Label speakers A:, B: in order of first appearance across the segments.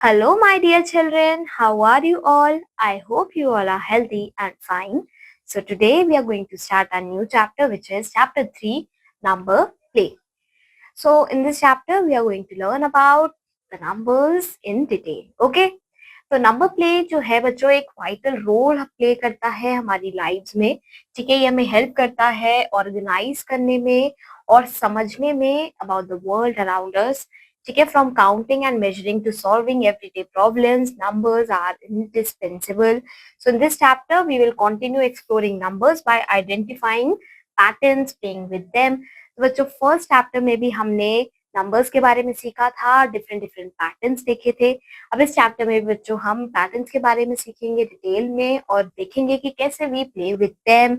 A: Hello, my dear children. How are you all? I hope you all are healthy and fine. So, today we are going to start a new chapter, which is chapter 3 Number Play. So, in this chapter, we are going to learn about the numbers in detail. Okay? तो number play जो है बच्चों एक vital role play करता है हमारी lives में. ठीक है, ये हमें हेल्प करता है ऑर्गेनाइज करने में और समझने में about the world around us. ठीक है, from counting and measuring to solving everyday problems numbers are indispensable. So in this chapter we will continue exploring numbers by identifying patterns, playing with them. बच्चों first chapter में भी हमने numbers के बारे में सीखा था, डिफरेंट डिफरेंट पैटर्न्स देखे थे. अब इस चैप्टर में बच्चों हम पैटर्न्स के बारे में सीखेंगे डिटेल में और देखेंगे कि कैसे वी प्ले विद देम.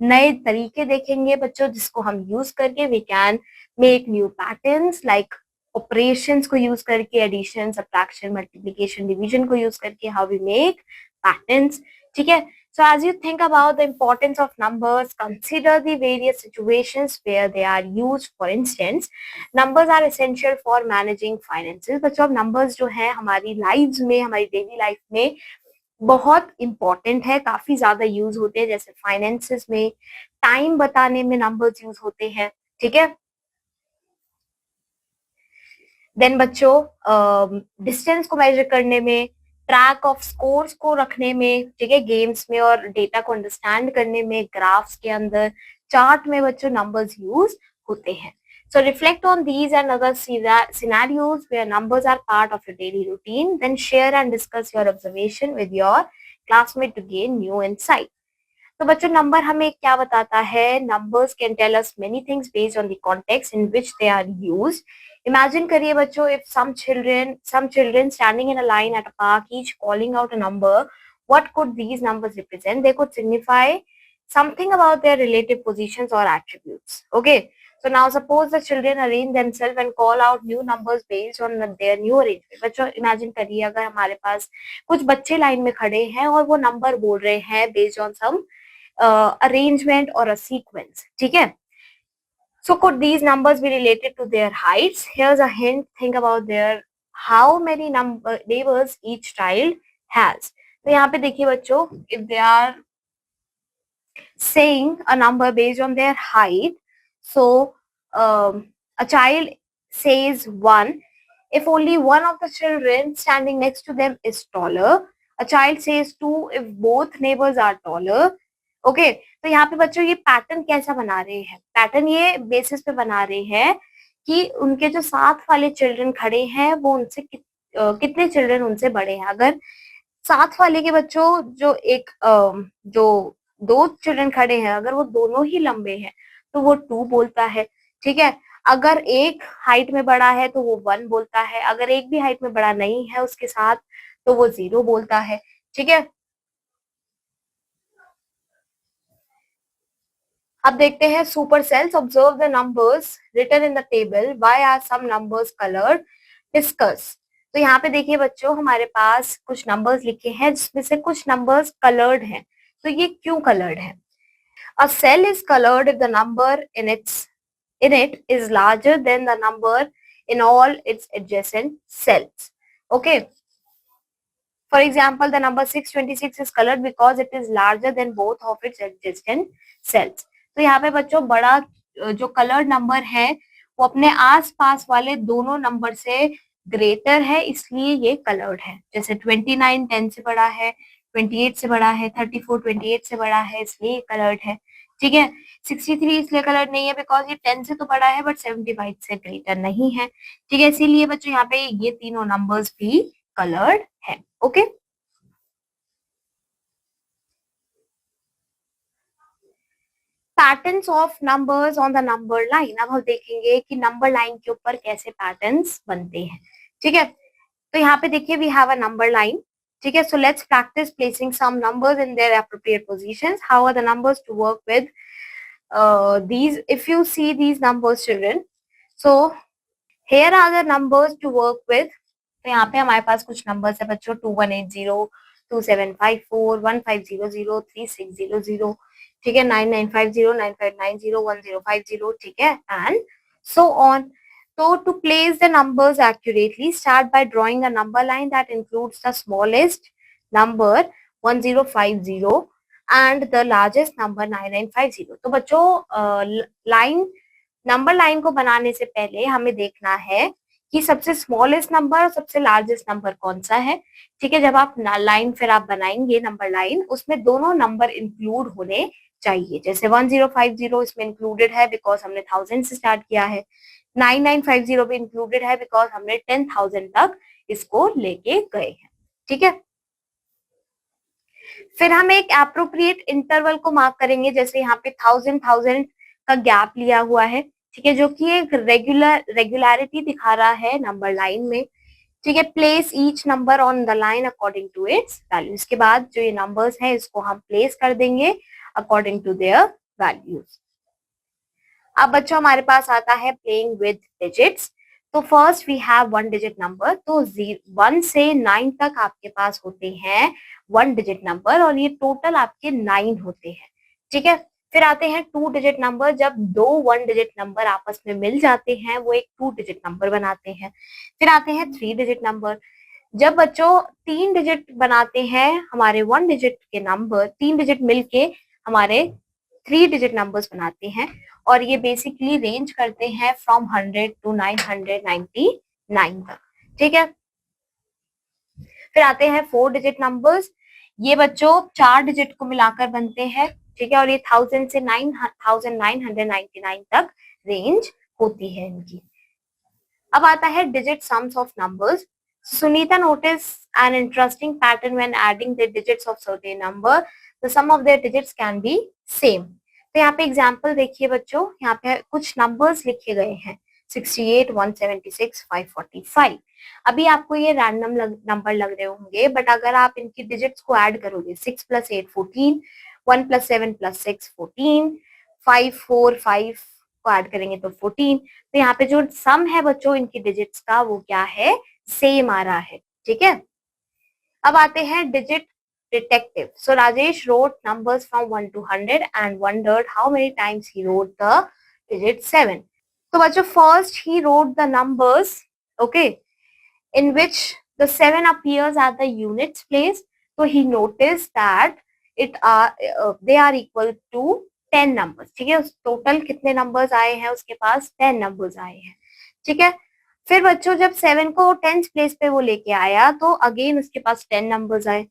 A: नए तरीके देखेंगे बच्चों जिसको हम यूज करके we can make new patterns like operations को यूज करके, एडिशन, सब्ट्रैक्शन, मल्टीप्लिकेशन, डिवीजन को यूज करके हाउ वी मेक पैटर्न्स. ठीक है. So as you think about the importance of numbers, consider the various situations where they are used. For instance, numbers are essential for managing finances. बच्चों अब numbers जो है हमारी lives में, हमारी daily life में बहुत important है, काफी ज्यादा यूज होते हैं. जैसे फाइनेंसेस में टाइम बताने में नंबर्स यूज होते हैं. ठीक है. देन बच्चों डिस्टेंस को मेजर करने में, ट्रैक ऑफ स्कोर्स को रखने में, ठीक है, गेम्स में और डेटा को अंडरस्टैंड करने में, ग्राफ्स के अंदर, चार्ट में बच्चों नंबर्स यूज होते हैं. So reflect on these and other scenarios where numbers are part of your daily routine. Then share and discuss your observation with your classmate to gain new insight. तो बच्चों number हमें क्या बताता है? Numbers can tell us many things based on the context in which they are used. Imagine करिए बच्चों, if some children standing in a line at a park, each calling out a number, what could these numbers represent? They could signify something about their relative positions or attributes. Okay, so now suppose the children arrange themselves and call out new numbers based on their new arrangement. बच्चों imagine करिए अगर हमारे पास कुछ बच्चे line में खड़े हैं और वो नंबर बोल रहे हैं based on some arrangement or a sequence. ठीक है. So could these numbers be related to their heights? Here's a hint. Think about their how many neighbors each child has. तो यहाँ पे देखिए बच्चों, if they are saying a number based on their height, so a child says 1 if only one of the children standing next to them is taller. A child says 2 if both neighbors are taller. Okay तो यहाँ पे बच्चों ये pattern कैसा बना रहे हैं? Pattern ये बेसिस पे बना रहे हैं कि उनके जो साथ वाले चिल्ड्रन खड़े हैं वो उनसे कितने चिल्ड्रन उनसे बड़े हैं. अगर साथ वाले के बच्चों जो एक जो दो चिल्ड्रन खड़े हैं अगर वो दोनों ही लंबे हैं तो वो 2 बोलता है. ठीक है. अगर एक हाइट में बड़ा है तो वो 1 बोलता है. अगर एक भी हाइट में बड़ा नहीं है उसके साथ तो वो 0 बोलता है. ठीक है. अब देखते हैं super cells. Observe the numbers written in the table. Why are some numbers coloured? Discuss. तो यहाँ पे देखिए बच्चों हमारे पास कुछ नंबर्स लिखे हैं जिसमें से कुछ नंबर्स कलर्ड हैं. तो ये क्यों कलर्ड है? A cell is coloured if the number in it is larger than the number in all its adjacent cells. Okay. For example, the number 626 is colored because it is larger than both of its adjacent cells. तो यहाँ पे बच्चों बड़ा जो coloured number है वो अपने आस-पास वाले दोनों नंबर से ग्रेटर है इसलिए ये कलर्ड है. जैसे 29 10 से बड़ा है, 28 से बड़ा है, 34 28 से बड़ा है इसलिए कलर्ड है. ठीक है. 63 इसलिए कलर्ड नहीं है बिकॉज ये 10 से तो बड़ा है बट 75 से ग्रेटर नहीं है. ठीक है. इसीलिए बच्चों यहाँ पे ये तीनों नंबर्स भी कलर्ड है. Okay. Patterns of numbers on the number line. अब हम देखेंगे कि नंबर लाइन के ऊपर कैसे पैटर्न्स बनते हैं. ठीक है. तो यहाँ पे देखिए we have a number line. ठीक है. So let's practise placing some numbers in their appropriate positions. How are the numbers to work with these? If you see these numbers children, so here are the numbers to work with. तो यहाँ पे हमारे पास कुछ numbers है बच्चों. 2180, 2754, 1500, 3600. ठीक है. 9950, 9590, 1050. ठीक है. And so on. So to place the numbers accurately, start by drawing a number line that includes the smallest number 1050 and the largest number 9950. तो बच्चों लाइन नंबर लाइन को बनाने से पहले हमें देखना है कि सबसे स्मॉलेस्ट नंबर और सबसे लार्जेस्ट नंबर कौन सा है। ठीक है, जब आप लाइन फिर आप बनाएंगे नंबर लाइन, उसमें दोनों नंबर इंक्लूड होने चाहिए। जैसे 1050 इसमें इंक्लूडेड है बिकॉज हमने 1000 से स्टार्ट किया है, 9950 भी इंक्लूडेड है बिकॉज हमने 10,000 तक इसको लेके गए हैं। ठीक है, फिर हम एक एप्रोप्रिएट इंटरवल को मार्क करेंगे, जैसे यहाँ पे 1000 का गैप लिया हुआ है। ठीक है, जो कि एक रेगुलरिटी दिखा रहा है नंबर लाइन में। ठीक है, place each number on the line according to its value. इसके बाद जो ये नंबर्स है इसको हम प्लेस कर देंगे अकॉर्डिंग टू देयर वैल्यूज। अब बच्चों हमारे पास आता है प्लेइंग विद डिजिट्स। तो first we have one digit number. तो 1 से 9 तक आपके पास होते हैं वन डिजिट नंबर और ये टोटल आपके 9 होते हैं। ठीक है, फिर आते हैं टू डिजिट नंबर। जब दो वन डिजिट नंबर आपस में मिल जाते हैं वो एक टू डिजिट नंबर बनाते हैं। फिर आते हैं थ्री डिजिट नंबर। जब बच्चों 3 डिजिट बनाते हैं हमारे वन डिजिट के नंबर, 3 डिजिट मिलके हमारे 3 डिजिट नंबर्स बनाते हैं और ये बेसिकली रेंज करते हैं फ्रॉम 100 टू 999 तक। ठीक है, फिर आते हैं 4 डिजिट नंबर्स। ये बच्चों 4 डिजिट को मिलाकर बनते हैं। ठीक है, और ये 1000 से 9999 तक रेंज होती है इनकी। अब आता है digit sums of numbers. Sunita noticed an interesting pattern when adding the digits of certain number. The sum of their digits can be same. तो यहाँ पे एग्जाम्पल देखिए बच्चों, यहाँ पे कुछ नंबर्स लिखे गए हैं 68, 176, 545। अभी आपको ये रैंडम नंबर लग रहे होंगे, बट अगर आप इनकी डिजिट्स को ऐड करोगे 6 + 8 14, 1 + 7 + 6 14, 5 4 5 को ऐड करेंगे तो 14। तो यहाँ पे जो सम है बच्चों इनकी डिजिट्स का वो क्या है, सेम आ रहा है। ठीक है, अब आते हैं digit detective. So Rajesh wrote numbers from 1 to 100 and wondered how many times he wrote the digit 7. तो बच्चों first he wrote the numbers, okay, in which the 7 appears at the units place. So he noticed that they are equal to 10 numbers. ठीक है, total कितने numbers आए हैं उसके पास, 10 numbers आए हैं। ठीक है, फिर बच्चों जब 7 को 10th प्लेस पे वो लेके आया तो अगेन उसके पास 10 नंबर्स आए।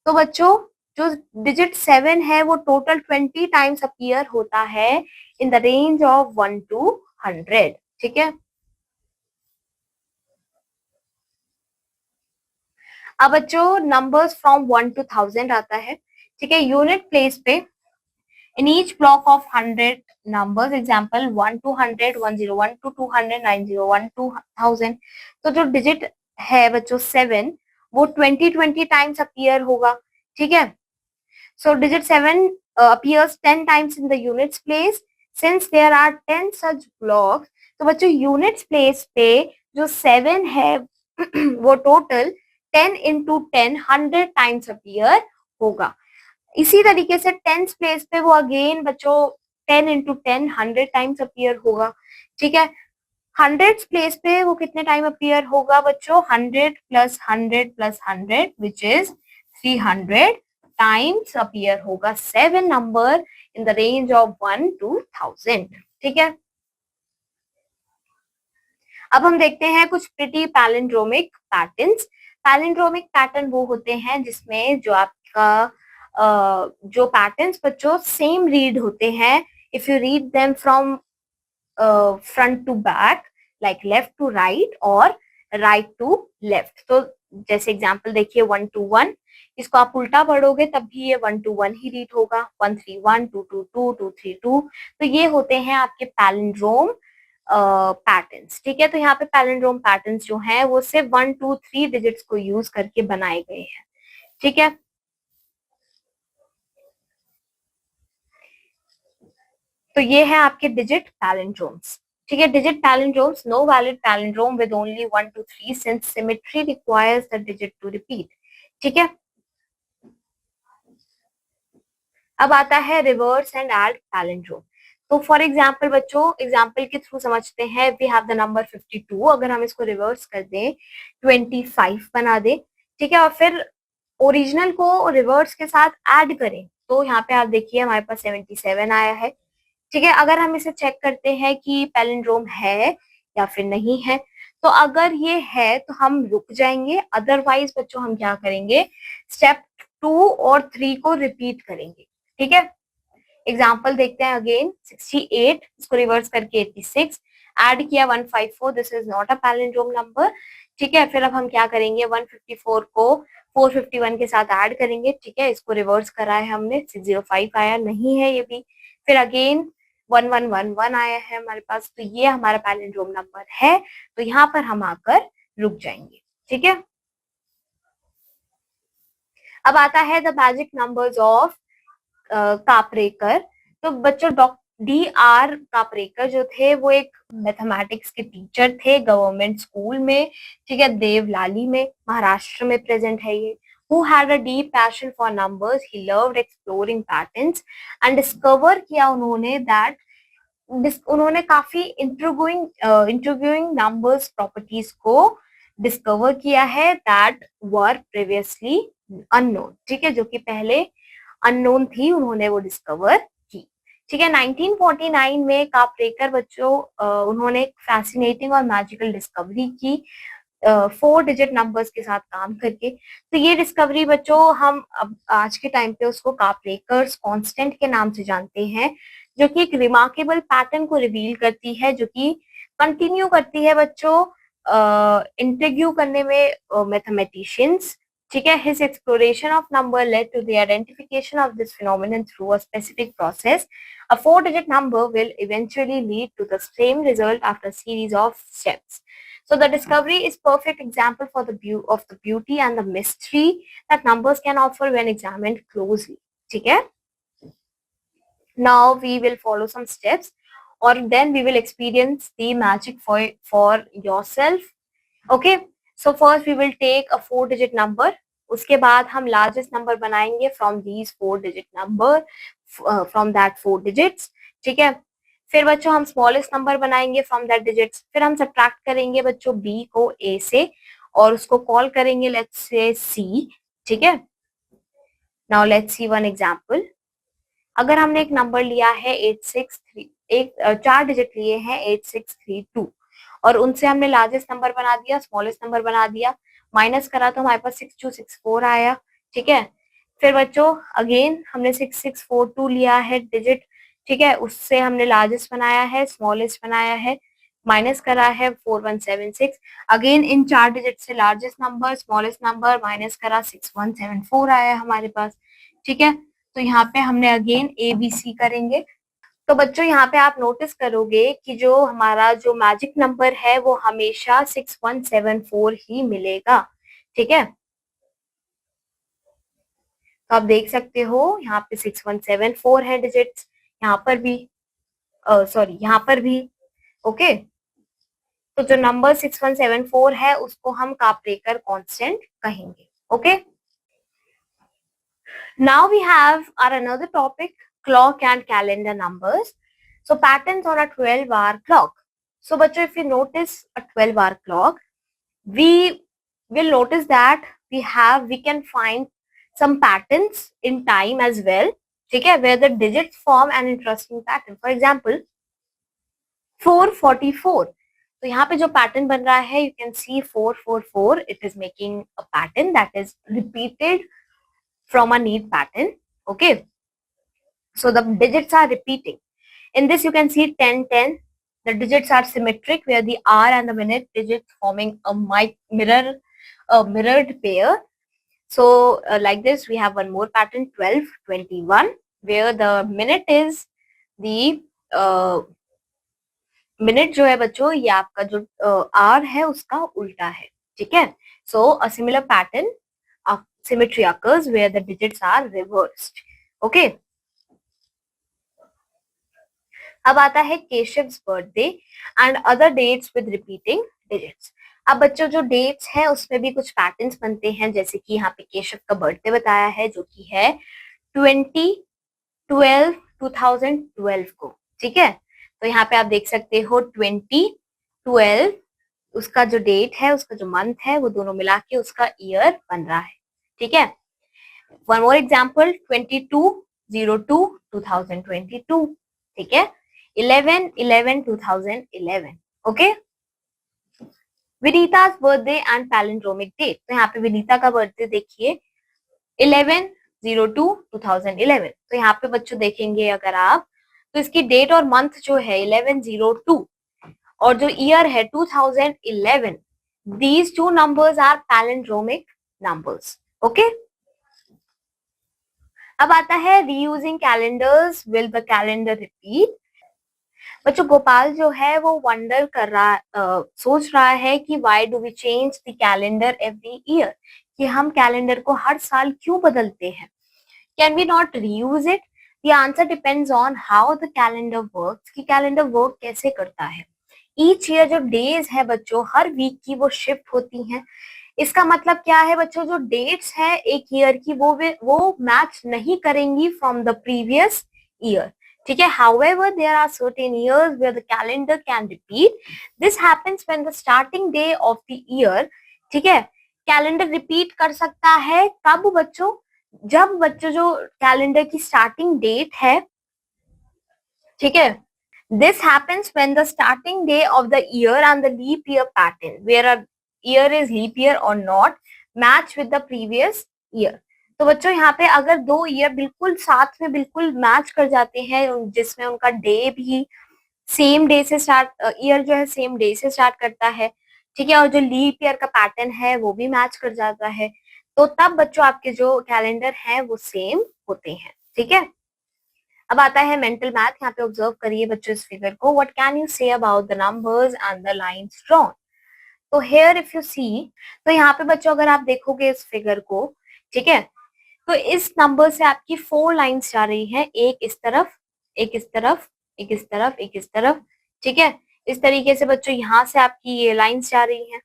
A: तो बच्चों जो डिजिट 7 है वो टोटल 20 टाइम्स अपीयर होता है in the range of 1 to 100। ठीक है, अब बच्चों नंबर्स फ्रॉम 1 to 1000 आता है। ठीक है, यूनिट प्लेस पे in each block of 100 numbers, example 1 to 100, 101 to 200, 901 to 1000। तो जो डिजिट है बच्चों 7 वो 20 टाइम्स अपीयर होगा। ठीक है, so digit 7 appears 10 times in the units place since there are 10 such blocks। तो बच्चों यूनिट्स प्लेस पे जो 7 है वो टोटल 10 into 10 100 टाइम्स अपीयर होगा। इसी तरीके से 10th प्लेस पे वो अगेन बच्चों 10 into 10 100 टाइम्स अपीयर होगा। ठीक है, 100th प्लेस पे वो कितने टाइम अपीयर होगा बच्चों, 100 + 100 + 100 विच इज 300 टाइम्स अपीयर होगा 7 number in the range of 1 to 1000। ठीक है, अब हम देखते हैं कुछ pretty palindromic patterns. Palindromic pattern वो होते हैं जिसमें जो आपका जो पैटर्न्स बच्चों सेम रीड होते हैं if you read them from front to back, like left to right और राइट टू लेफ्ट। तो जैसे एग्जांपल देखिए 1 to 1, इसको आप उल्टा पढ़ोगे तब भी ये 1 to 1 ही रीड होगा, 131, 222, 232। तो ये होते हैं आपके पैलिंड्रोम पैटर्न्स। ठीक है, तो यहाँ पे पैलिंड्रोम पैटर्न्स जो हैं वो सिर्फ 1 2 3 डिजिट्स को यूज करके बनाए गए हैं। ठीक है, तो ये है आपके डिजिट पैलिंड्रोम्स। ठीक है, digit palindromes, no valid palindrome with only 1 to 3 since symmetry requires the digit to repeat. ठीक है, अब आता है रिवर्स एंड ऐड पैलिंड्रोम। तो फॉर एग्जाम्पल बच्चों, एग्जाम्पल के थ्रू समझते हैं। वी हैव द नंबर 52, अगर हम इसको रिवर्स कर दें 25 बना दें, ठीक है, और फिर ओरिजिनल को रिवर्स के साथ ऐड करें, तो यहाँ पे आप देखिए हमारे पास 77 आया है। ठीक है, अगर हम इसे चेक करते हैं कि पैलिंड्रोम है या फिर नहीं है, तो अगर ये है तो हम रुक जाएंगे, अदरवाइज बच्चों हम क्या करेंगे, स्टेप 2 और 3 को रिपीट करेंगे। ठीक है, एग्जाम्पल देखते हैं अगेन। 68 इसको रिवर्स करके 86, ऐड किया 154, this is not a palindrome number. ठीक है, फिर अब हम क्या करेंगे, 154 को 451 के साथ ऐड करेंगे। ठीक है, इसको रिवर्स करा है हमने, 605 आया, नहीं है ये भी। फिर अगेन 1111 आया है हमारे पास, तो ये हमारा पैलिंड्रोम नंबर है, तो यहाँ पर हम आकर रुक जाएंगे। ठीक है, अब आता है the magic numbers of Kaprekar. तो बच्चों D.R. कापरेकर जो थे वो एक मैथमेटिक्स के टीचर थे गवर्नमेंट स्कूल में। ठीक है, देवलाली में, महाराष्ट्र में प्रेजेंट है ये। Who had a deep passion for numbers, he loved exploring patterns and discover किया उन्होंने that उन्होंने काफी इंटरव्यूइंग नंबर्स प्रॉपर्टीज को डिस्कवर किया है दैट वर प्रीवियसली अननोन। ठीक है, जो कि पहले अननोन थी, उन्होंने वो डिस्कवर की। ठीक है, 1949 में कापरेकर बच्चों उन्होंने एक फैसिनेटिंग और मैजिकल डिस्कवरी की 4 डिजिट नंबर्स के साथ काम करके। तो ये डिस्कवरी बच्चों हम अब आज के टाइम पे उसको कापरेकर्स कांस्टेंट के नाम से जानते हैं, जो कि एक रिमार्केबल पैटर्न को रिवील करती है, जो कि कंटिन्यू करती है बच्चों इंटरव्यू करने में मैथमेटिशियंस। ठीक है, his exploration of number led to the identification of this phenomenon through a specific process. A 4-digit number will eventually lead to the same result after a series of steps. So the discovery is perfect example for the beauty and the mystery that numbers can offer when examined closely. ठीक है, now we will follow some steps or then we will experience the magic for yourself. Okay, so first we will take a 4-digit number, उसके बाद हम largest number बनाएंगे from these 4-digit number, from that 4 digits। ठीक है, फिर बच्चों हम smallest number बनाएंगे फ्रॉम दैट डिजिट्स, फिर हम सब्ट्रैक्ट करेंगे बच्चों बी को ए से और उसको कॉल करेंगे लेट्स से सी। ठीक है, now let's see one example. अगर हमने एक नंबर लिया है 863, एक 4 डिजिट लिए हैं 8632 और उनसे हमने लार्जेस्ट नंबर बना दिया, स्मॉलेस्ट नंबर बना दिया, माइनस करा तो हमारे पास 6264 आया। ठीक है, फिर बच्चों अगेन हमने 6642 लिया है डिजिट। ठीक है, उससे हमने लार्जेस्ट बनाया है, स्मॉलेस्ट बनाया है, माइनस करा है 4176। अगेन इन 4 डिजिट से largest number, smallest number, minus करा 6174 आया हमारे पास। ठीक है, तो यहाँ पे हमने अगेन ए बी सी करेंगे। तो बच्चों यहाँ पे आप नोटिस करोगे कि जो हमारा जो मैजिक नंबर है वो हमेशा 6174 ही मिलेगा। ठीक है, तो आप देख सकते हो यहाँ पे 6174 है डिजिट्स, यहाँ पर भी सॉरी यहाँ पर भी। ओके, तो जो नंबर 6174 है उसको हम कापरेकर कांस्टेंट कहेंगे। Okay, now we have our another topic, clock and calendar numbers. So patterns on a 12-hour clock. So बच्चों, if you notice a 12-hour clock, we will notice that we can find some patterns in time as well. ठीक है, where the digits form an interesting pattern. For example, 444. तो यहाँ पे जो pattern बन रहा है, you can see 444. It is making a pattern that is repeated from a neat pattern. Okay, so the digits are repeating. In this you can see 1010. The digits are symmetric where the hour and the minute digits forming a mirrored pair. So like this we have one more pattern, 1221, where the minute is the minute जो है बच्चों ये आपका जो are है उसका उल्टा है। ठीक है, so a similar pattern of symmetry occurs where the digits are reversed. Okay, अब आता है Keshav's birthday and other dates with repeating digits. अब बच्चों जो डेट्स हैं उसमें भी कुछ पैटर्न्स बनते हैं, जैसे कि यहाँ पे केशव का बर्थडे बताया है जो कि है 2012 2012 को। ठीक है, तो यहाँ पे आप देख सकते हो 2012 उसका जो डेट है, उसका जो मंथ है, वो दोनों मिला के उसका ईयर बन रहा है। ठीक है, वन मोर एग्जाम्पल 22/02/2022। ठीक है, 11/11/2011। ओके, विनीता's बर्थडे एंड पैलिंड्रोमिक डेट। तो यहाँ पे विनीता का बर्थडे देखिए 11/02/2011। तो यहाँ पे बच्चों देखेंगे अगर आप, तो इसकी डेट और मंथ जो है 11/02 और जो ईयर है 2011, these two numbers are palindromic numbers. Okay, अब आता है reusing calendars, will the calendar repeat. बच्चों गोपाल जो है वो वंडर कर रहा सोच रहा है कि why do we change the calendar every year, कि हम कैलेंडर को हर साल क्यों बदलते हैं। Can we not reuse it? The answer depends on how the calendar works, कि कैलेंडर वर्क कैसे करता है। ईच ईयर जो डेज है बच्चों हर वीक की वो शिफ्ट होती हैं। इसका मतलब क्या है बच्चों, जो डेट्स है एक ईयर की वो मैच नहीं करेंगी फ्रॉम द प्रीवियस ईयर। ठीक है, however there are certain years where the calendar can repeat. This happens when the starting day of the year, ठीक है, कैलेंडर रिपीट कर सकता है कब बच्चों, जब बच्चों जो कैलेंडर की स्टार्टिंग डेट है, ठीक है, this happens when the starting day of the year and the leap year pattern, where a year is leap year or not, match with the previous year. तो बच्चों यहाँ पे अगर दो ईयर बिल्कुल साथ में बिल्कुल मैच कर जाते हैं, जिसमें उनका डे भी सेम डे से स्टार्ट, ईयर जो है सेम डे से स्टार्ट करता है, ठीक है, और जो लीप ईयर का पैटर्न है वो भी मैच कर जाता है, तो तब बच्चों आपके जो कैलेंडर है वो सेम होते हैं। ठीक है, अब आता है मेंटल मैथ। यहाँ पे ऑब्जर्व करिए बच्चों इस फिगर को। What can you say about the numbers and the lines drawn? तो हेयर इफ यू सी, तो यहाँ पे बच्चों अगर आप देखोगे इस फिगर को, ठीक है, तो इस नंबर से आपकी 4 लाइंस जा रही है, एक इस तरफ, एक इस तरफ, एक इस तरफ, एक इस तरफ। ठीक है, इस तरीके से बच्चों यहाँ से आपकी ये लाइंस जा रही हैं।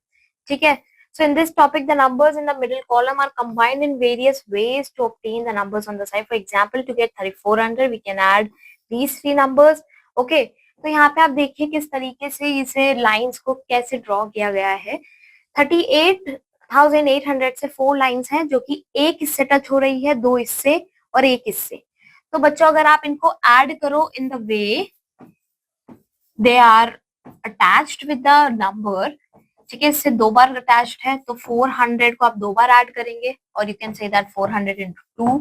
A: ठीक है, so in this topic the numbers in the middle column are combined in various ways to obtain the numbers on the side. For example, to get 3400 we can add these three numbers. Okay, तो यहाँ पे आप देखिए किस तरीके से इसे lines को कैसे ड्रॉ किया गया है। 38,800 से 4 लाइंस हैं जो कि एक इससे टच हो रही है, दो इससे और एक इससे। तो बच्चों अगर आप इनको ऐड करो in the way they are attached with the number, ठीक है, इससे दो बार अटैच्ड है, तो 400 को आप दो बार ऐड करेंगे और you can say that 400 into 2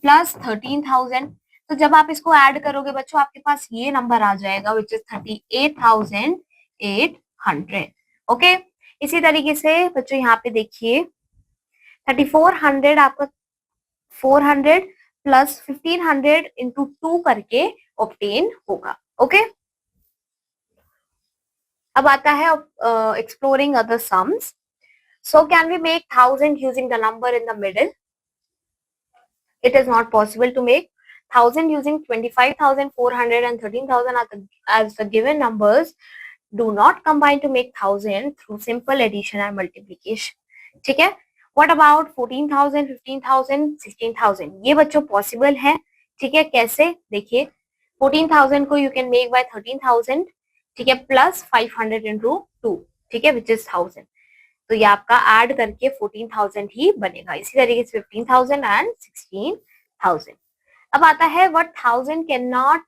A: plus 13,000। तो जब आप इसको ऐड करोगे बच्चों आपके पास ये नंबर आ जाएगा विच इज 38,800। ओके, इसी तरीके से बच्चों यहाँ पे देखिए 3400 आपका 400 प्लस 1500 into 2 करके ऑब्टेन होगा। ओके, अब आता है exploring other sums. So can we make 1000 using the number in the middle? It is not possible to make 1000 using 25,400 and 13,000 as the given numbers do not combine to make 1000 through simple addition and multiplication. ठीक है, what about 14,000, 15,000, 16,000? ये बच्चों possible है। ठीक है, कैसे देखिए 14,000 को you can make by 13,000, ठीक है, प्लस 500 into 2, ठीक है, which is 1000। तो ये आपका ऐड करके 14,000 ही बनेगा। इसी तरीके से 15,000 एंड 16,000। अब आता है what 1000 can not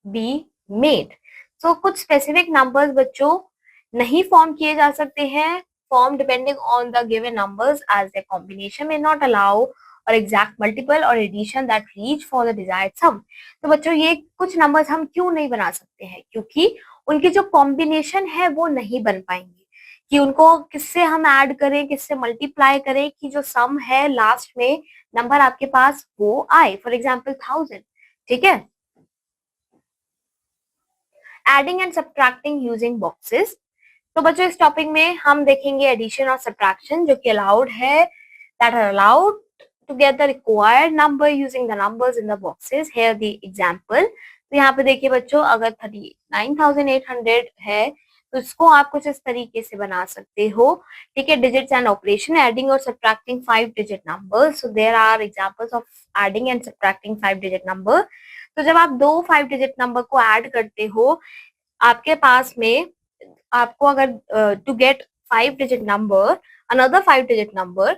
A: be made. So कुछ स्पेसिफिक नंबर्स बच्चों नहीं फॉर्म किए जा सकते हैं, form depending on the given numbers as the combination में नॉट अलाउ और एग्जैक्ट मल्टीपल और addition that reach for the desired sum. तो बच्चों ये कुछ नंबर्स हम क्यों नहीं बना सकते हैं, क्योंकि उनकी जो कॉम्बिनेशन है वो नहीं बन पाएंगे, कि उनको किससे हम ऐड करें, किससे मल्टीप्लाई करें कि जो सम है लास्ट में नंबर आपके पास वो आए। For example 1000। ठीक है, adding and subtracting using boxes. तो बच्चों इस टॉपिक में हम देखेंगे एडिशन और सब्ट्रैक्शन जो कि अलाउड है, that are allowed to get the required number using the numbers in the boxes. Here the example. तो यहाँ पे देखिए बच्चों अगर 39,800 है तो इसको आप कुछ इस तरीके से बना सकते हो। ठीक है, डिजिट्स एंड ऑपरेशन, एडिंग और subtracting 5 digit numbers. So there are examples of adding and subtracting 5 digit number. तो जब आप दो 5 डिजिट नंबर को ऐड करते हो आपके पास में, आपको अगर to get 5 digit number, another 5 digit number,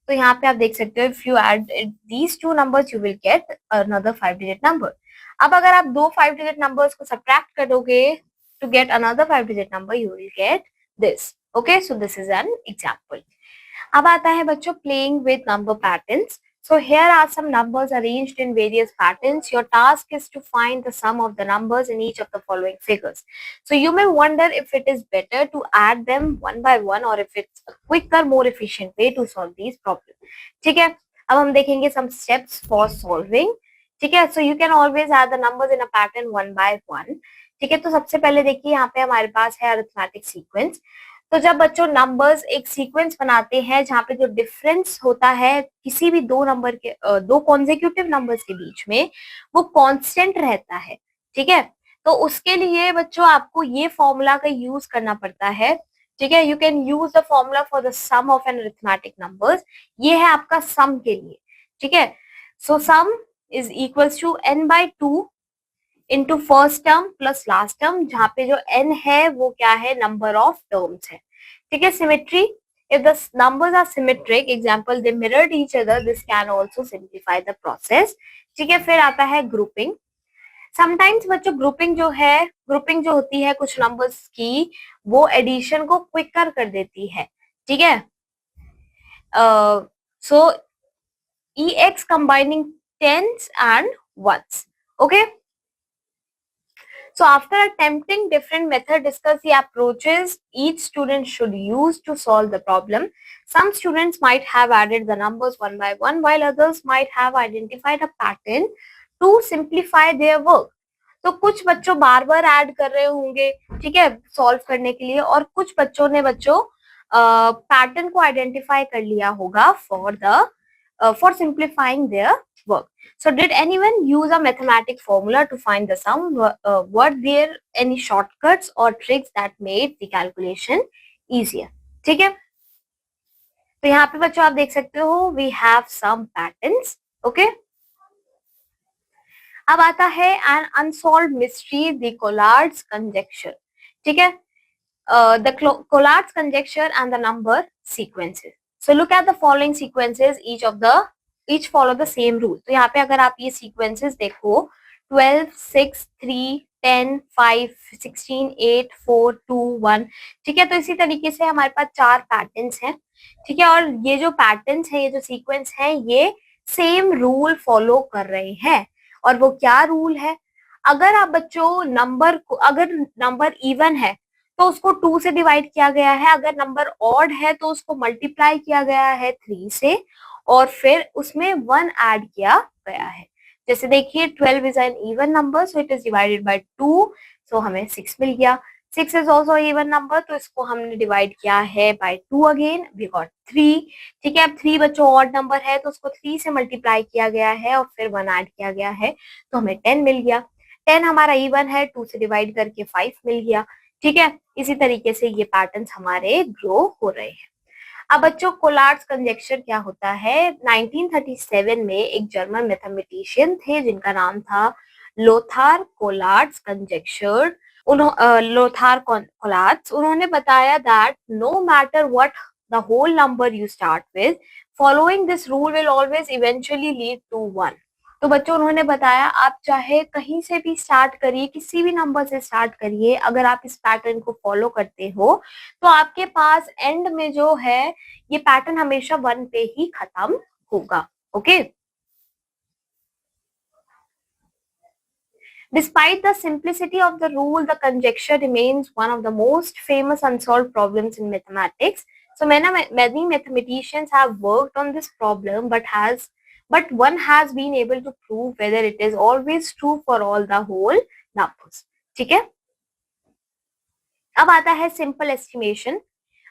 A: तो यहाँ पे आप देख सकते हो if you add these two numbers you will get another 5 digit number. अब अगर आप दो 5 डिजिट नंबर्स को सब्ट्रैक्ट करोगे to get another 5 digit number you will get this. Okay, so this is an example. अब आता है बच्चों playing with number patterns. So here are some numbers arranged in various patterns. Your task is to find the sum of the numbers in each of the following figures. So you may wonder if it is better to add them one by one or if it's a quicker, more efficient way to solve these problems. ठीक है, अब हम देखेंगे some steps for solving. ठीक है, so you can always add the numbers in a pattern one by one. ठीक है, तो सबसे पहले देखिए यहाँ पे हमारे पास है अरिथमेटिक सीक्वेंस। तो जब बच्चों नंबर्स एक सीक्वेंस बनाते हैं जहाँ पे जो डिफरेंस होता है किसी भी दो नंबर के दो कॉन्जिक्यूटिव नंबर्स के बीच में वो कांस्टेंट रहता है। ठीक है, तो उसके लिए बच्चों आपको ये फॉर्मूला का यूज करना पड़ता है। ठीक है, you can use the formula for the sum of an arithmetic numbers. ये है आपका सम के लिए। ठीक है, so sum is equals to n by 2 into first term plus last term, जहां पे जो n है वो क्या है, नंबर ऑफ टर्म्स है। ठीक है, symmetry, if the numbers are symmetric, example they mirrored each other, this can also simplify the process. ठीक है, फिर आता है ग्रुपिंग। समटाइम्स बच्चों ग्रुपिंग जो है, ग्रुपिंग जो होती है कुछ नंबर्स की, वो एडिशन को क्विकर कर देती है। ठीक है, सो ex combining tens and ones. Okay, so after attempting different method, discuss the approaches each student should use to solve the problem. Some students might have added the numbers one by one, while others might have identified a pattern to simplify their work. तो कुछ बच्चों बार बार add कर रहे होंगे, ठीक है, solve करने के लिए, और कुछ बच्चों ने बच्चों पैटर्न को आइडेंटिफाई कर लिया होगा for simplifying their work. So did anyone use a mathematic formula to find the sum? Were there any shortcuts or tricks that made the calculation easier? ठीक है, तो यहाँ पे बच्चों आप देख सकते हो we have some patterns. Okay, अब आता है an unsolved mystery, the Collard's conjecture. ठीक है, the Collard's conjecture and the number sequences. So look at the following sequences, each follow the same rule. तो यहाँ पे अगर आप ये sequences देखो 12, 6, 3, 10, 5, 16, 8, 4, 2, 1, ठीक है, तो इसी तरीके से हमारे पास चार पैटर्न्स हैं। ठीक है, और ये जो पैटर्न्स हैं, ये जो सीक्वेंस हैं, ये सेम रूल फॉलो कर रहे हैं। और वो क्या रूल है, अगर आप बच्चों नंबर को, अगर नंबर इवन है तो उसको 2 से डिवाइड किया गया है, अगर नंबर ऑड है तो उसको मल्टीप्लाई किया गया है 3 से, और फिर उसमें 1 ऐड किया गया है। जैसे देखिए 12 is an even number, so it is divided by 2, सो हमें 6 मिल गया। 6 इज ऑल्सो इवन नंबर, तो इसको हमने डिवाइड किया है बाय 2 अगेन, वी गॉट 3। ठीक है, अब 3 बच्चों ऑड नंबर है तो उसको 3 से मल्टीप्लाई किया गया है और फिर 1 ऐड किया गया है, तो हमें 10 मिल गया। 10 हमारा इवन है, 2 से डिवाइड करके 5 मिल गया। ठीक है, इसी तरीके से ये पैटर्न्स हमारे ग्रो हो रहे हैं। अब बच्चों कोलार्ड्स कंजेक्चर क्या होता है, 1937 में एक जर्मन मैथमेटिशियन थे जिनका नाम था Lothar Collatz's conjecture. Lothar Collatz's, उन्होंने बताया that no matter what the whole number you start with, following this rule will always eventually lead to 1। तो बच्चों उन्होंने बताया आप चाहे कहीं से भी स्टार्ट करिए, किसी भी नंबर से स्टार्ट करिए, अगर आप इस पैटर्न को फॉलो करते हो तो आपके पास एंड में जो है ये पैटर्न हमेशा 1 पे ही खत्म होगा। Okay, Despite the simplicity of the rule, the conjecture remains one of the most famous unsolved problems in mathematics. So many mathematicians have worked on this problem, but one has been able to prove whether it is always true for all the whole numbers. ठीक है, अब आता है simple estimation.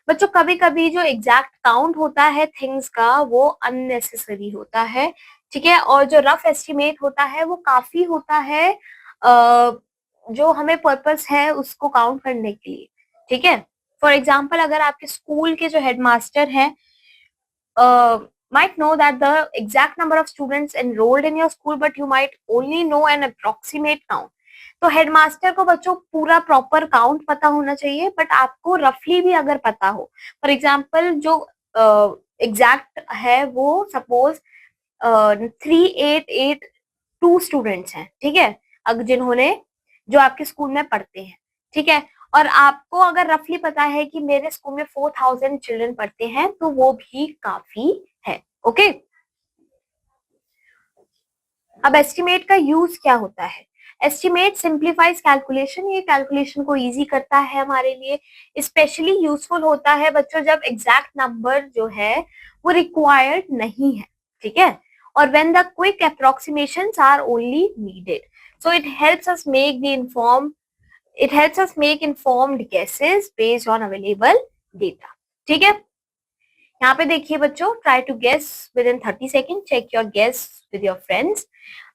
A: बच्चों कभी कभी जो exact count होता है थिंग्स का वो अननेसेसरी होता है। ठीक है, और जो रफ एस्टिमेट होता है वो काफी होता है जो हमें पर्पस है उसको काउंट करने के लिए। ठीक है, फॉर एग्जाम्पल अगर आपके स्कूल के जो हेडमास्टर हैं might know that the exact number of students enrolled in your school, but you might only know an approximate count. तो हेडमास्टर को बच्चों पूरा प्रॉपर काउंट पता होना चाहिए, बट आपको रफली भी अगर पता हो, फॉर एग्जाम्पल जो एग्जैक्ट है वो सपोज 3882 स्टूडेंट्स हैं, ठीक है, अगर जिन्होंने जो आपके स्कूल में पढ़ते हैं, ठीक है, और आपको अगर रफली पता है कि मेरे स्कूल में 4000 चिल्ड्रन पढ़ते हैं, तो वो भी काफी है। ओके, अब एस्टिमेट का यूज क्या होता है? एस्टिमेट सिंप्लीफाइज कैलकुलेशन, ये कैलकुलेशन को इजी करता है हमारे लिए। स्पेशली यूजफुल होता है बच्चों जब एग्जैक्ट नंबर जो है वो रिक्वायर्ड नहीं है, ठीक है, और when the quick approximations are only needed, so it helps us make informed guesses based on available data. ठीक है, यहाँ पे देखिए बच्चों, try to guess within 30 second, check your guess with your friends.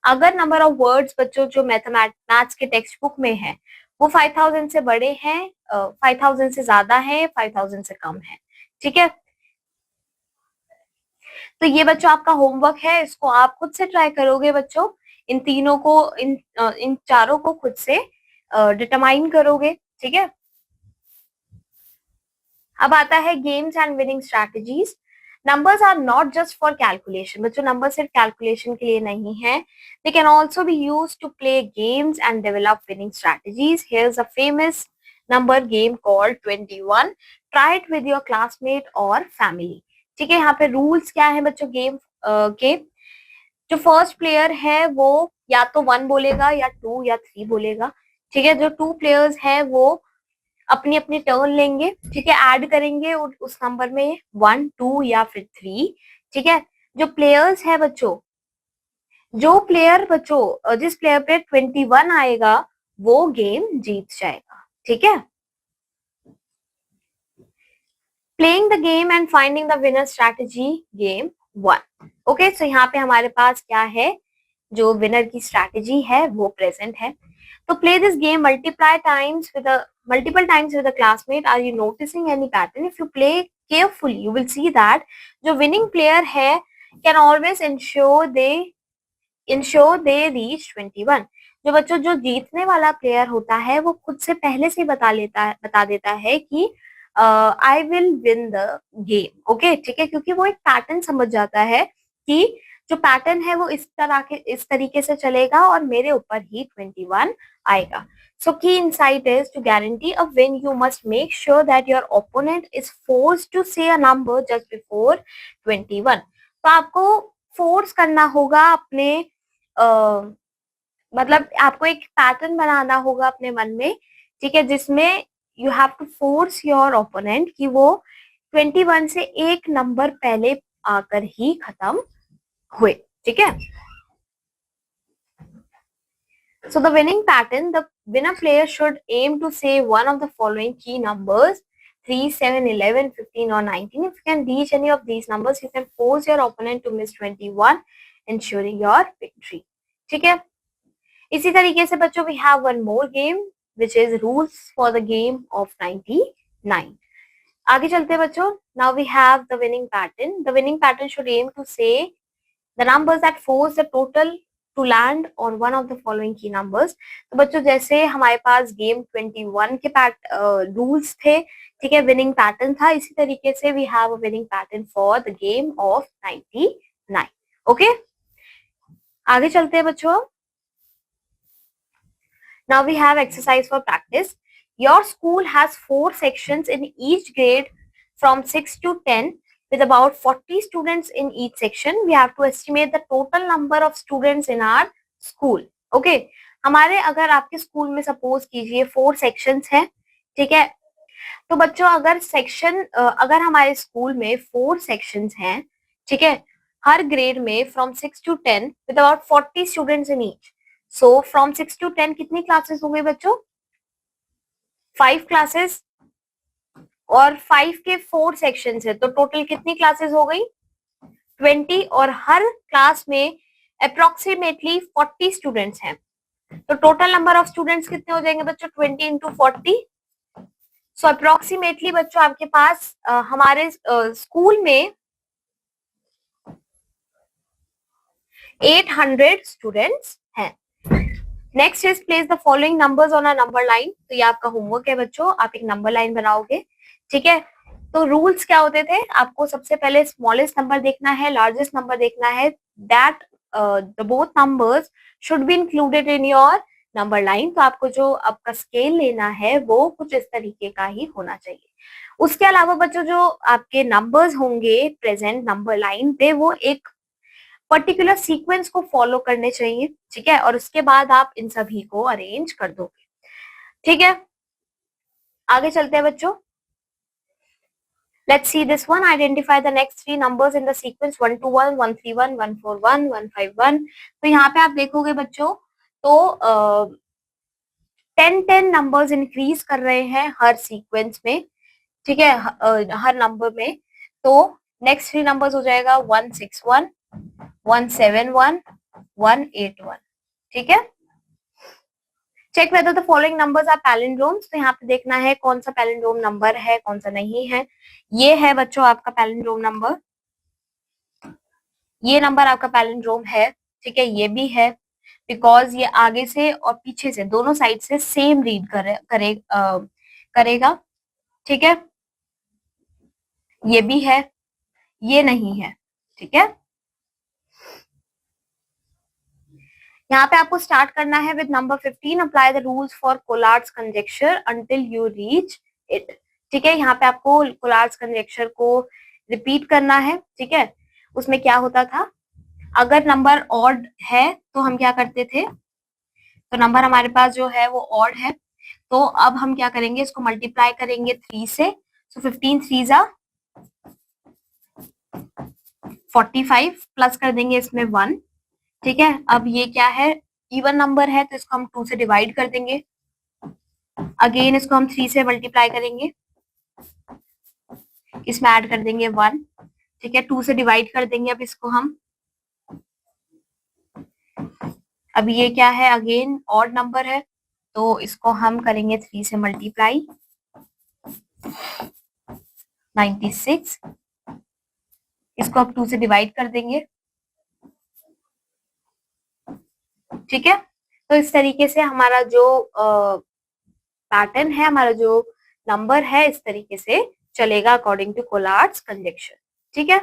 A: अगर नंबर ऑफ वर्ड्स बच्चों जो maths के टेक्स्ट बुक में है वो 5000 से बड़े हैं, 5000 से ज्यादा है, 5000 से कम है, ठीक है, तो ये बच्चों आपका होमवर्क है, इसको आप खुद से ट्राई करोगे बच्चों, इन तीनों को, इन चारों को खुद से डिटरमाइन करोगे, ठीक है। अब आता है games and winning strategies. Numbers are not just for calculation, बच्चों नंबर सिर्फ कैलकुलेशन के लिए नहीं है, they can also be use to play games and develop winning strategies. Here is a famous number game called 21, try it with your classmate और family. ठीक है, यहाँ पे रूल्स क्या है बच्चों गेम के? जो फर्स्ट प्लेयर है वो या तो 1 बोलेगा या 2 या 3 बोलेगा, ठीक है, जो 2 प्लेयर्स है वो अपनी अपनी टर्न लेंगे, ठीक है, ऐड करेंगे उस नंबर में 1 2 या फिर 3, ठीक है। जो प्लेयर्स है बच्चों, जो प्लेयर बच्चों जिस प्लेयर पे 21 आएगा वो गेम जीत जाएगा, ठीक है। Playing the game and finding the winner strategy game 1। Okay, so यहाँ पे हमारे पास क्या है, जो विनर की स्ट्रैटेजी है वो प्रेजेंट है। तो play this game multiple times with a classmate. Are you noticing any pattern? If you play carefully, you will see that जो winning player है can always ensure they reach 21. जो बच्चों जो जीतने वाला प्लेयर होता है वो खुद से पहले से बता देता है कि I will win the game. Okay, ठीक है, क्योंकि वो एक पैटर्न समझ जाता है कि जो पैटर्न है वो इस तरीके से चलेगा और मेरे ऊपर ही 21 आएगा। So key insight is to guarantee a win, you must make sure that your opponent is forced to say a number just before 21. तो आपको फोर्स करना होगा अपने मतलब आपको एक पैटर्न बनाना होगा अपने मन में, ठीक है, जिसमें you have to force your opponent कि वो 21 से एक नंबर पहले आकर ही खत्म हुए, ठीक है। So the winning pattern, the winner player should aim to say one of the following key numbers, 3, 7, 11, 15 or 19. If you can reach any of these numbers, you can force your opponent to miss 21, ensuring your victory. ठीक है, इसी तरीके से बच्चों we have one more game which is rules for the game of 99. आगे चलते हैं बच्चों. Now we have the winning pattern. The winning pattern should aim to say the numbers that force the total to land on one of the following key numbers. तो बच्चों जैसे हमारे पास game 21 के rules थे, ठीक है, विनिंग पैटर्न था, इसी तरीके से we have a winning pattern for the game of 99. Okay, आगे चलते हैं बच्चों. Now we have exercise for practice. Your school has 4 sections in each grade from 6 to 10 with about 40 students in each section. We have to estimate the total number of students in our school. Okay, हमारे अगर आपके school में suppose कीजिए 4 sections हैं, ठीक है, तो बच्चों अगर अगर हमारे स्कूल में 4 सेक्शंस हैं, ठीक है, हर ग्रेड में from 6 to 10 with about 40 students in each. So from 6 to 10 कितनी क्लासेस हो गई बच्चों? 5 क्लासेस, और 5 के 4 सेक्शंस है, तो टोटल कितनी क्लासेस हो गई? 20, और हर क्लास में अप्रोक्सीमेटली 40 स्टूडेंट्स हैं, तो टोटल नंबर ऑफ स्टूडेंट्स कितने हो जाएंगे बच्चों? 20 into 40. सो अप्रोक्सीमेटली बच्चों आपके पास हमारे स्कूल में 800 स्टूडेंट्स हैं। Next is place the following numbers on a number line. तो ये आपका होमवर्क है बच्चों, आप एक नंबर लाइन बनाओगे, ठीक है। तो रूल्स क्या होते थे, आपको सबसे पहले स्मॉलेस्ट नंबर देखना है, लार्जेस्ट नंबर देखना है, that the both numbers should be included in your number line. तो आपको जो आपका स्केल लेना है वो कुछ इस तरीके का ही होना चाहिए। उसके अलावा बच्चों जो आपके नंबर्स होंगे प्रेजेंट नंबर लाइन पे वो एक पर्टिकुलर सीक्वेंस को फॉलो करने चाहिए, ठीक है, और उसके बाद आप इन सभी को अरेंज कर दोगे, ठीक है। आगे चलते हैं बच्चों। Let's see this one. Identify the next three numbers in the sequence 121, 131, 141, 151. तो यहाँ पे आप देखोगे बच्चों तो 10 नंबर्स इंक्रीज कर रहे हैं हर सीक्वेंस में, ठीक है, हर नंबर में। तो नेक्स्ट थ्री नंबर्स हो जाएगा 161, 171, 181, ठीक है। Check whether the following numbers are palindromes. तो यहाँ पे देखना है कौन सा पैलिंड्रोम नंबर है कौन सा नहीं है। ये है बच्चों आपका पैलिंड्रोम नंबर, ये नंबर आपका पैलिंड्रोम है, ठीक है, ये भी है, बिकॉज ये आगे से और पीछे से दोनों साइड से सेम रीड करेगा, ठीक है। ये भी है, ये नहीं है, ठीक है। यहाँ पे आपको स्टार्ट करना है with number 15। Apply the rules for Collatz conjecture until you reach it, ठीक है। यहाँ पे आपको कोलार्ड्स कंजेक्चर को रिपीट करना है, ठीक है। उसमें क्या होता था, अगर नंबर ऑड है तो हम क्या करते थे, तो नंबर हमारे पास जो है वो ऑड है, तो अब हम क्या करेंगे, इसको मल्टीप्लाई करेंगे 3 से। सो 15 3 जा 45 प्लस कर देंगे इसमें 1, ठीक है। अब ये क्या है, इवन नंबर है तो इसको हम 2 से डिवाइड कर देंगे, अगेन इसको हम 3 से मल्टीप्लाई करेंगे, इसमें ऐड कर देंगे 1, ठीक है, 2 से डिवाइड कर देंगे अब इसको हम। अब ये क्या है, अगेन ऑड नंबर है तो इसको हम करेंगे 3 से मल्टीप्लाई 96, इसको अब 2 से डिवाइड कर देंगे, ठीक है। तो इस तरीके से हमारा जो पैटर्न है, हमारा जो नंबर है इस तरीके से चलेगा अकॉर्डिंग टू कोलार्ड्स कंजक्शन, ठीक है।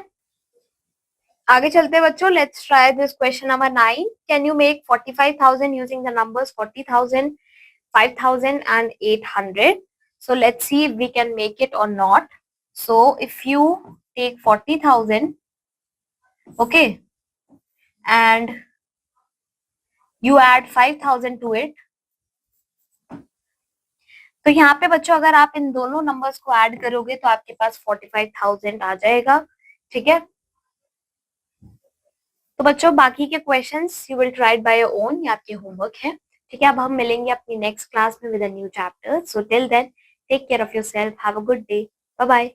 A: आगे चलते हैं बच्चों, let's try this question number 9। Can you make 45,000 using the numbers 40,000, 5,000 and 800? So let's see if we can make it or not. So if you take 40,000, okay, and you add 5,000 to it, तो यहाँ पे बच्चों अगर आप इन दोनों numbers को add करोगे तो आपके पास 45,000 आ जाएगा, ठीक है। तो बच्चों बाकी के questions you will try by your own, ये आपके होमवर्क है, ठीक है। अब हम मिलेंगे अपनी नेक्स्ट क्लास में with a new chapter. So till then take care of yourself, have a good day, bye bye.